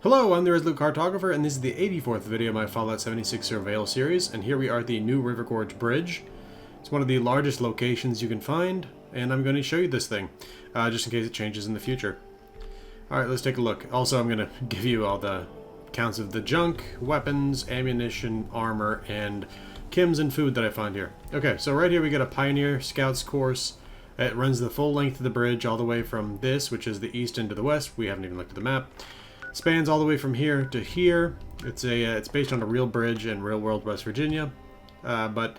Hello, I'm the Resolute Cartographer, and this is the 84th video of my Fallout 76 Surveyal series, and here we are at the new River Gorge Bridge. It's one of the largest locations you can find, and I'm going to show you this thing, just in case it changes in the future. Alright, let's take a look. Also, I'm going to give you all the counts of the junk, weapons, ammunition, armor, and chems and food that I find here. Okay, so right here we get a Pioneer Scouts course. It runs the full length of the bridge all the way from this, which is the east into the west. We haven't even looked at the map. Spans all the way from here to here. It's based on a real bridge in real world West Virginia, but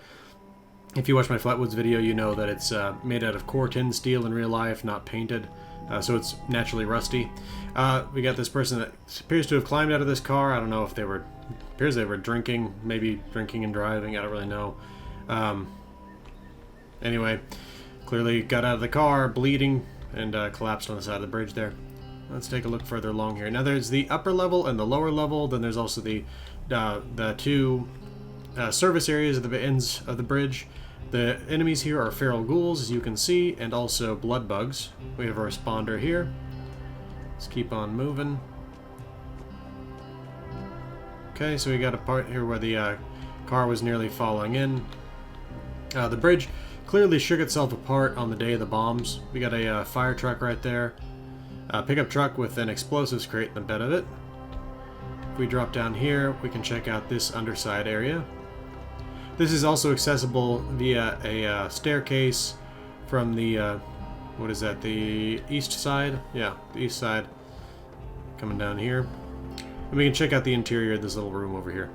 if you watch my Flatwoods video, you know that it's made out of core tin steel in real life, not painted, so it's naturally rusty. We got this person that appears to have climbed out of this car. I don't know if they were, appears they were drinking, maybe drinking and driving, I don't really know. Anyway, clearly got out of the car, bleeding, and collapsed on the side of the bridge there. Let's take a look further along here. Now there's the upper level and the lower level. Then there's also the two service areas at the ends of the bridge. The enemies here are feral ghouls, as you can see, and also blood bugs. We have a responder here. Let's keep on moving. Okay, so we got a part here where the car was nearly falling in. The bridge clearly shook itself apart on the day of the bombs. We got a fire truck right there. Pickup truck with an explosives crate in the bed of it. If we drop down here, we can check out this underside area. This is also accessible via a staircase from the, what is that, the east side? Yeah, the east side. Coming down here. And we can check out the interior of this little room over here.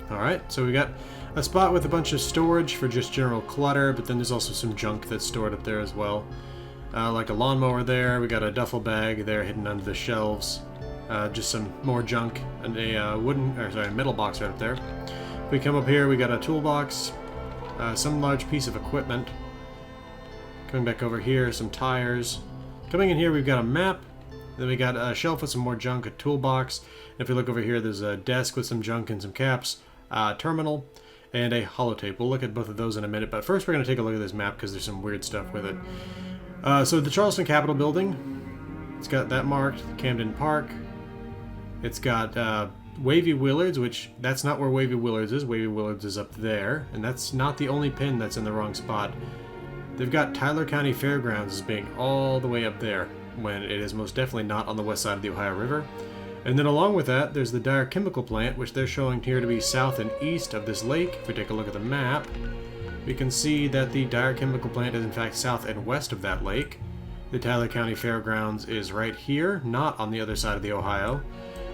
Alright, so we got a spot with a bunch of storage for just general clutter, but then there's also some junk that's stored up there as well. Like a lawnmower there, we got a duffel bag there hidden under the shelves. Just some more junk, and a metal box right up there. If we come up here, we got a toolbox, some large piece of equipment. Coming back over here, some tires. Coming in here, we've got a map. Then we got a shelf with some more junk, a toolbox. And if we look over here, there's a desk with some junk and some caps, terminal, and a holotape. We'll look at both of those in a minute, but first we're going to take a look at this map because there's some weird stuff with it. So the Charleston Capitol Building, it's got that marked, Camden Park. It's got Wavy Willards, which that's not where Wavy Willards is. Wavy Willards is up there, and that's not the only pin that's in the wrong spot. They've got Tyler County Fairgrounds as being all the way up there, when it is most definitely not on the west side of the Ohio River. And then along with that, there's the Dyer Chemical Plant, which they're showing here to be south and east of this lake. If we take a look at the map, we can see that the Dyer Chemical Plant is in fact south and west of that lake. The Tyler County Fairgrounds is right here, not on the other side of the Ohio.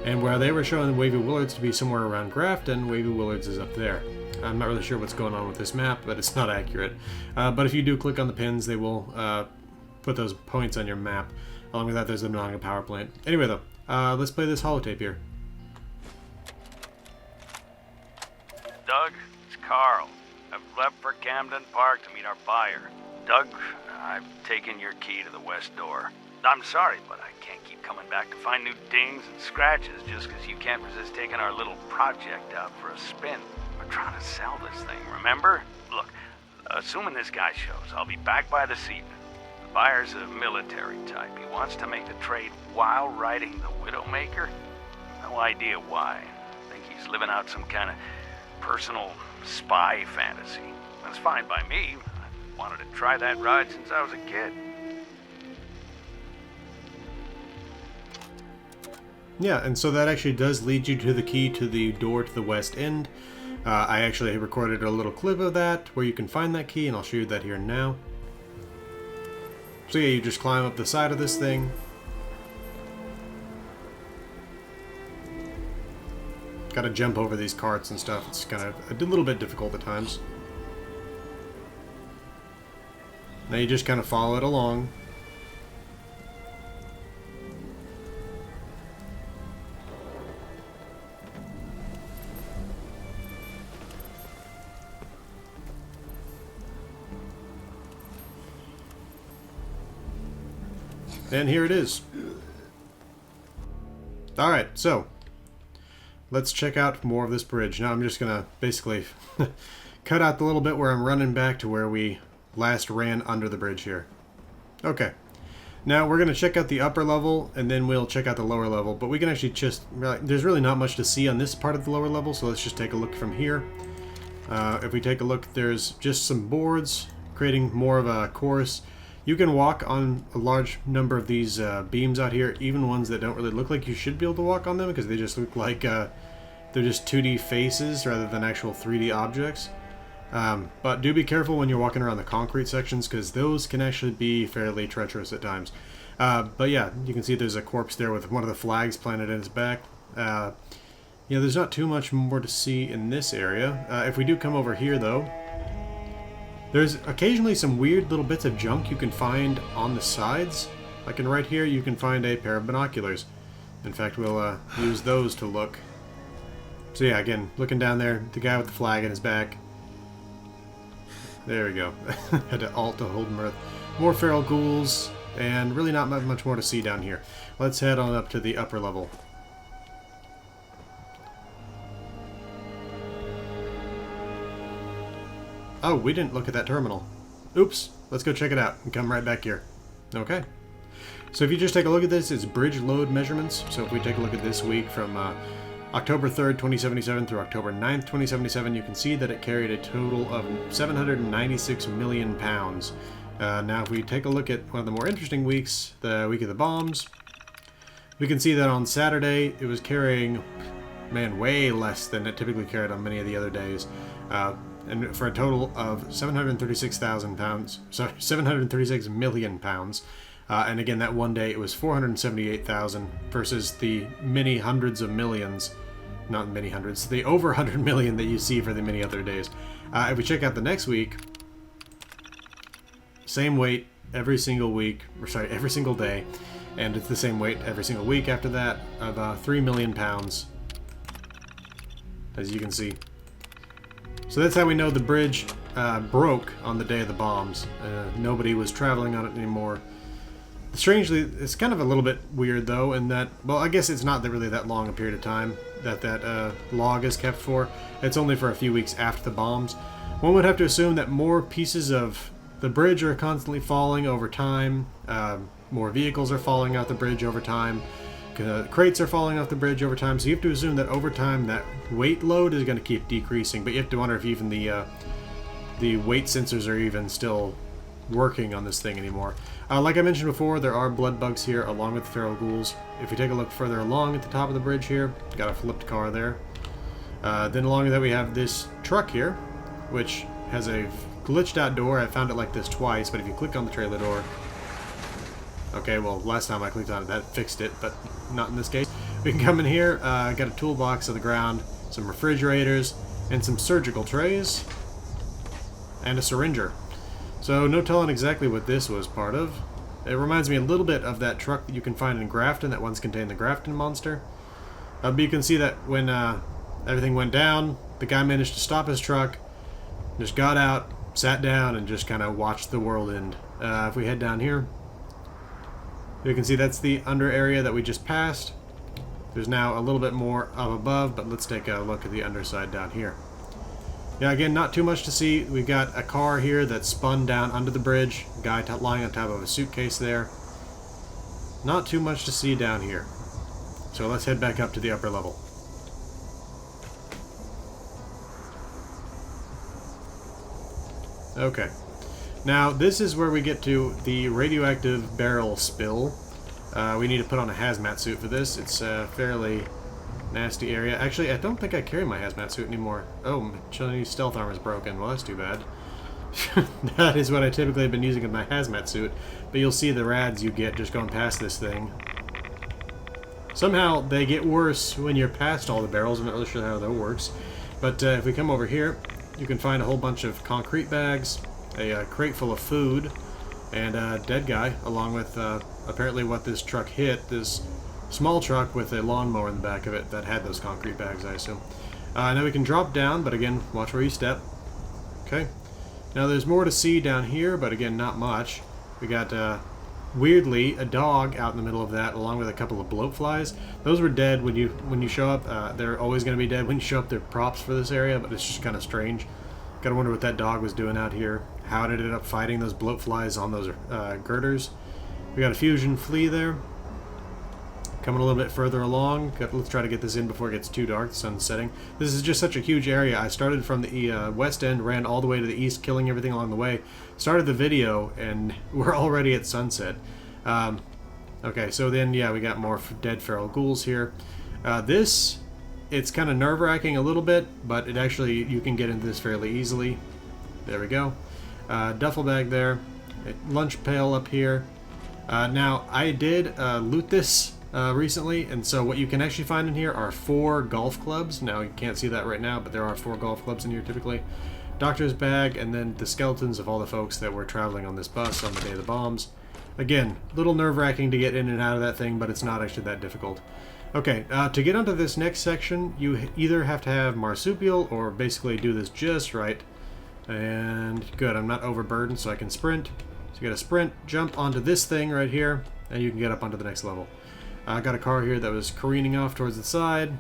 And where they were showing Wavy Willards to be somewhere around Grafton, Wavy Willards is up there. I'm not really sure what's going on with this map, but it's not accurate. But if you do click on the pins, they will put those points on your map. Along with that, there's the Monongah Power Plant. Anyway, though, let's play this holotape here. Doug, it's Carl. I've left for Camden Park to meet our buyer. Doug, I've taken your key to the west door. I'm sorry, but I can't keep coming back to find new dings and scratches just because you can't resist taking our little project out for a spin. We're trying to sell this thing, remember? Look, assuming this guy shows, I'll be back by this evening. The buyer's a military type. He wants to make the trade while riding the Widowmaker. No idea why. I think he's living out some kind of personal spy fantasy. That's fine by me. I wanted to try that ride since I was a kid. Yeah, and so that actually does lead you to the key to the door to the west end. I actually recorded a little clip of that where you can find that key, and I'll show you that here now. So yeah, you just climb up the side of this thing. Gotta jump over these carts and stuff. It's kind of a little bit difficult at times. Now you just kind of follow it along. And here it is. Alright, so let's check out more of this bridge. Now I'm just gonna basically cut out the little bit where I'm running back to where we last ran under the bridge here. Okay, Now we're going to check out the upper level, and then we'll check out the lower level. But we can actually just... there's really not much to see on this part of the lower level, so let's just take a look from here. If we take a look, there's just some boards creating more of a course. You can walk on a large number of these beams out here, even ones that don't really look like you should be able to walk on them, because they just look like they're just 2D faces rather than actual 3D objects. But do be careful when you're walking around the concrete sections, because those can actually be fairly treacherous at times. But yeah, you can see there's a corpse there with one of the flags planted in its back. Yeah, there's not too much more to see in this area. If we do come over here, though, there's occasionally some weird little bits of junk you can find on the sides. Like in right here, you can find a pair of binoculars. In fact, we'll use those to look. So yeah, again, looking down there, the guy with the flag in his back. There we go. Had to alt to hold mirth. More feral ghouls, and really not much more to see down here. Let's head on up to the upper level. Oh, we didn't look at that terminal. Oops. Let's go check it out and come right back here. Okay. So if you just take a look at this, it's bridge load measurements. So if we take a look at this week from October 3rd, 2077 through October 9th, 2077, you can see that it carried a total of 796 million pounds. Now if we take a look at one of the more interesting weeks, the week of the bombs, we can see that on Saturday it was carrying, man, way less than it typically carried on many of the other days. And for a total of 736,000 pounds, sorry, 736 million pounds. And again, that one day it was 478,000 versus the many hundreds of millions, not many hundreds, the over 100 million that you see for the many other days. If we check out the next week, same weight every single week, or sorry, every single day, and it's the same weight every single week after that of 3 million pounds, as you can see. So that's how we know the bridge broke on the day of the bombs. Nobody was traveling on it anymore. Strangely, it's kind of a little bit weird though, in that, well, I guess it's not really that long a period of time that log is kept for. It's only for a few weeks after the bombs. One would have to assume that more pieces of the bridge are constantly falling over time. More vehicles are falling off the bridge over time. Crates are falling off the bridge over time, so you have to assume that over time that weight load is going to keep decreasing, but you have to wonder if even the weight sensors are even still working on this thing anymore. Like I mentioned before, there are blood bugs here along with the feral ghouls. If we take a look further along at the top of the bridge here, got a flipped car there. Then along with that we have this truck here, which has a glitched out door. I found it like this twice, but if you click on the trailer door... Okay, well, last time I clicked on it, that fixed it, but not in this case. We can come in here, got a toolbox on the ground, some refrigerators, and some surgical trays, and a syringer. So no telling exactly what this was part of. It reminds me a little bit of that truck that you can find in Grafton that once contained the Grafton monster. But you can see that when everything went down, the guy managed to stop his truck, just got out, sat down, and just kind of watched the world end. If we head down here, you can see that's the under area that we just passed. There's now a little bit more up above, but let's take a look at the underside down here. Yeah, again, not too much to see. We've got a car here that spun down under the bridge. A guy lying on top of a suitcase there. Not too much to see down here. So let's head back up to the upper level. Okay. Now, this is where we get to the radioactive barrel spill. We need to put on a hazmat suit for this. It's a fairly nasty area. Actually, I don't think I carry my hazmat suit anymore. Oh, my Chinese stealth armor is broken. Well, that's too bad. That is what I typically have been using in my hazmat suit. But you'll see the rads you get just going past this thing. Somehow, they get worse when you're past all the barrels. I'm not really sure how that works. But if we come over here, you can find a whole bunch of concrete bags, a crate full of food, and a dead guy, along with apparently what this truck hit, this small truck with a lawnmower in the back of it that had those concrete bags, I assume. Now we can drop down, but again, watch where you step. Okay. Now there's more to see down here, but again, not much. We got, weirdly, a dog out in the middle of that, along with a couple of bloat flies. Those were dead when you show up. They're always going to be dead when you show up. They're props for this area, but it's just kind of strange. Gotta wonder what that dog was doing out here. How it ended up fighting those bloat flies on those girders. We got a fusion flea there. Coming a little bit further along. Let's try to get this in before it gets too dark. The sun's setting. This is just such a huge area. I started from the west end, ran all the way to the east, killing everything along the way. Started the video, and we're already at sunset. Okay, so then, yeah, we got more dead feral ghouls here. It's kind of nerve-wracking a little bit, but it actually, you can get into this fairly easily. There we go. Duffel bag there. Lunch pail up here. Now, I did loot this recently, and so what you can actually find in here are 4 golf clubs. Now, you can't see that right now, but there are 4 golf clubs in here typically. Doctor's bag, and then the skeletons of all the folks that were traveling on this bus on the day of the bombs. Again, a little nerve-wracking to get in and out of that thing, but it's not actually that difficult. Okay, to get onto this next section, you either have to have marsupial or basically do this just right. And good, I'm not overburdened, so I can sprint. So you gotta sprint, jump onto this thing right here, and you can get up onto the next level. I got a car here that was careening off towards the side.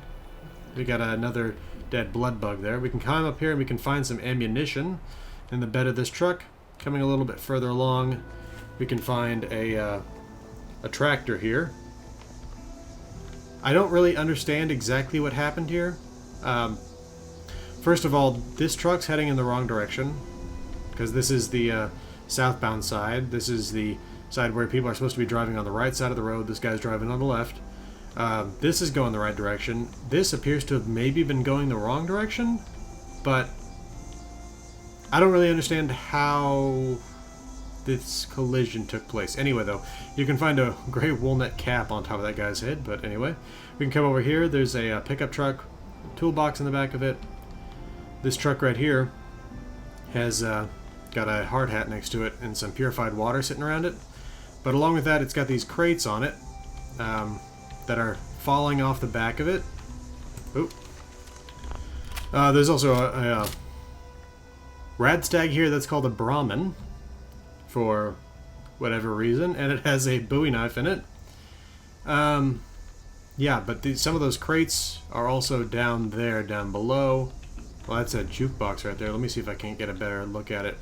We got another dead blood bug there. We can climb up here and we can find some ammunition in the bed of this truck. Coming a little bit further along, we can find a tractor here. I don't really understand exactly what happened here. First of all, this truck's heading in the wrong direction, because this is the southbound side. This is the side where people are supposed to be driving on the right side of the road. This guy's driving on the left. This is going the right direction. This appears to have maybe been going the wrong direction, but I don't really understand how this collision took place. Anyway, though, you can find a gray walnut cap on top of that guy's head, but anyway. We can come over here. There's a pickup truck, toolbox in the back of it. This truck right here has got a hard hat next to it and some purified water sitting around it. But along with that, it's got these crates on it that are falling off the back of it. Oop. There's also a radstag here that's called a Brahmin for whatever reason, and it has a Bowie knife in it. Yeah, but some of those crates are also down there, down below. Well, that's a jukebox right there. Let me see if I can't get a better look at it.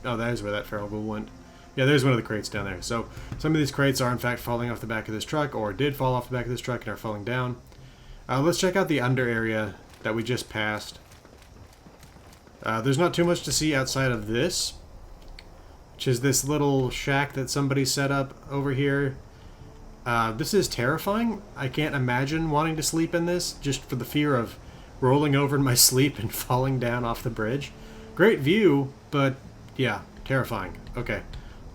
Oh, there's where that feral ghoul went. Yeah, there's one of the crates down there. So some of these crates are in fact falling off the back of this truck, or did fall off the back of this truck and are falling down. Let's check out the under area that we just passed. There's not too much to see outside of this, which is this little shack that somebody set up over here. This is terrifying. I can't imagine wanting to sleep in this, just for the fear of rolling over in my sleep and falling down off the bridge. Great view, but yeah, terrifying. Okay,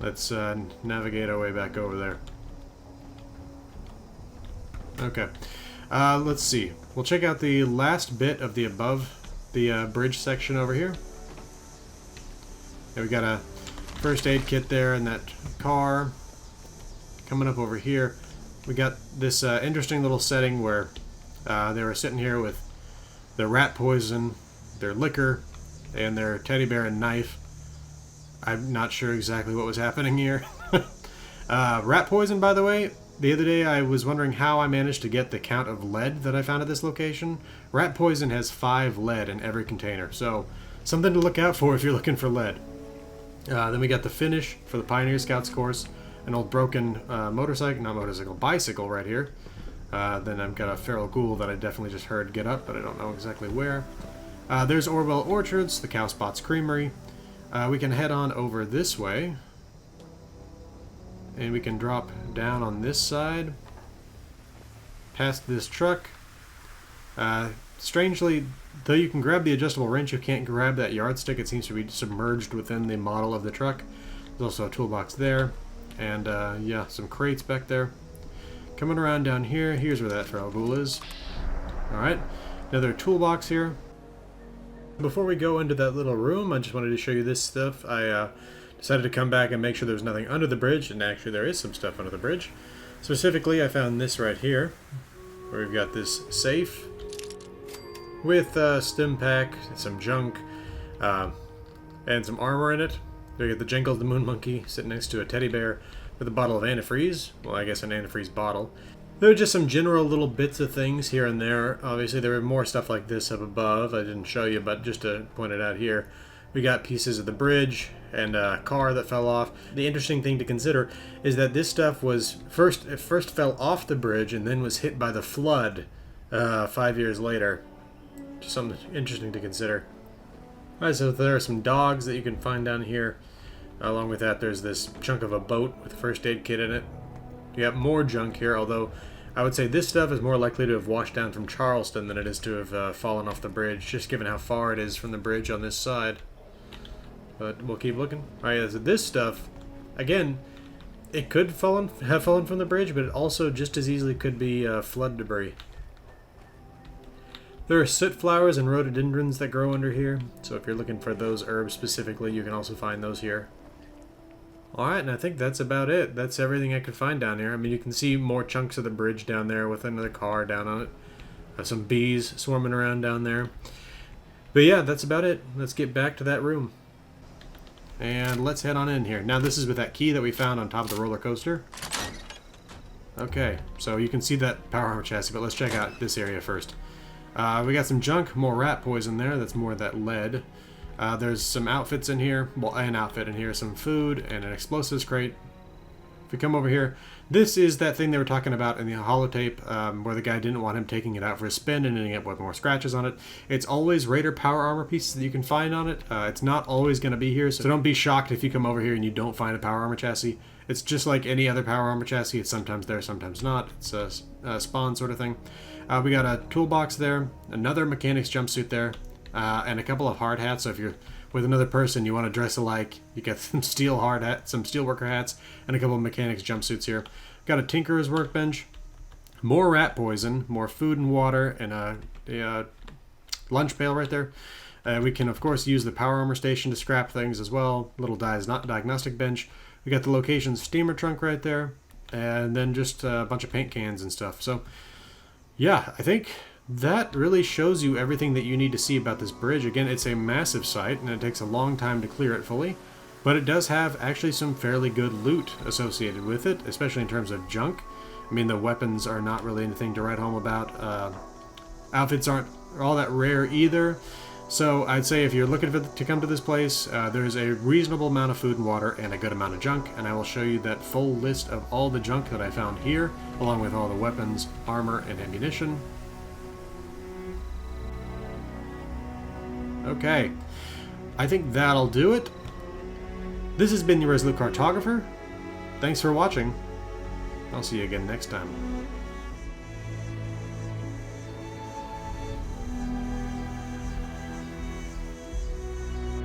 let's navigate our way back over there. Okay, let's see. We'll check out the last bit of the above the bridge section over here. Yeah, we got a first aid kit there in that car. Coming up over here, we got this interesting little setting where they were sitting here with their rat poison, their liquor, and their teddy bear and knife. I'm not sure exactly what was happening here. Rat poison, by the way, the other day I was wondering how I managed to get the count of lead that I found at this location. Rat poison has 5 lead in every container, so something to look out for if you're looking for lead. Then we got the finish for the Pioneer Scouts course, an old broken bicycle right here. Then I've got a feral ghoul that I definitely just heard get up, but I don't know exactly where. There's Orwell Orchards, the Cow Spots Creamery. We can head on over this way, and we can drop down on this side, past this truck. Strangely, though you can grab the adjustable wrench, you can't grab that yardstick. It seems to be submerged within the model of the truck. There's also a toolbox there, and yeah, some crates back there. Coming around down here, here's where that feral ghoul is. Alright, another toolbox here. Before we go into that little room, I just wanted to show you this stuff. I decided to come back and make sure there was nothing under the bridge, and actually there is some stuff under the bridge. Specifically, I found this right here, where we've got this safe with a stim pack, some junk, and some armor in it. There you get the Jingles the Moon Monkey sitting next to a teddy bear with a bottle of antifreeze. Well, I guess an antifreeze bottle. There are just some general little bits of things here and there. Obviously, there were more stuff like this up above. I didn't show you, but just to point it out here. We got pieces of the bridge and a car that fell off. The interesting thing to consider is that this stuff was it first fell off the bridge and then was hit by the flood 5 years later. Just something interesting to consider. Alright, so there are some dogs that you can find down here. Along with that, there's this chunk of a boat with a first aid kit in it. You have more junk here, although I would say this stuff is more likely to have washed down from Charleston than it is to have fallen off the bridge, just given how far it is from the bridge on this side. But we'll keep looking. Alright, so this stuff, again, it could have fallen from the bridge, but it also just as easily could be flood debris. There are soot flowers and rhododendrons that grow under here, so if you're looking for those herbs specifically, you can also find those here. Alright, and I think that's about it. That's everything I could find down here. I mean, you can see more chunks of the bridge down there with another car down on it. Some bees swarming around down there. But yeah, that's about it. Let's get back to that room. And let's head on in here. Now this is with that key that we found on top of the roller coaster. Okay, so you can see that power armor chassis, but let's check out this area first. We got some junk, more rat poison there. That's more of that lead. There's some outfits in here. Well, an outfit in here, some food, and an explosives crate. If we come over here, this is that thing they were talking about in the holotape, where the guy didn't want him taking it out for a spin and ending up with more scratches on it. It's always Raider power armor pieces that you can find on it. It's not always going to be here, so don't be shocked if you come over here and you don't find a power armor chassis. It's just like any other power armor chassis. It's sometimes there, sometimes not. It's a spawn sort of thing. We got a toolbox there, another mechanic's jumpsuit there, and a couple of hard hats. So if you're with another person, you want to dress alike, you get some steel hard hats, some steel worker hats, and a couple of mechanic's jumpsuits here. Got a tinkerer's workbench, more rat poison, more food and water, and a lunch pail right there. We can of course use the power armor station to scrap things as well. Little diagnostic bench. We got the location steamer trunk right there, and then just a bunch of paint cans and stuff. So yeah, I think that really shows you everything that you need to see about this bridge. Again, it's a massive site, and it takes a long time to clear it fully, but it does have actually some fairly good loot associated with it, especially in terms of junk. I mean, the weapons are not really anything to write home about. Outfits aren't all that rare either. So I'd say if you're looking to come to this place, there's a reasonable amount of food and water and a good amount of junk, and I will show you that full list of all the junk that I found here, along with all the weapons, armor, and ammunition. Okay, I think that'll do it. This has been the Resolute Cartographer. Thanks for watching. I'll see you again next time.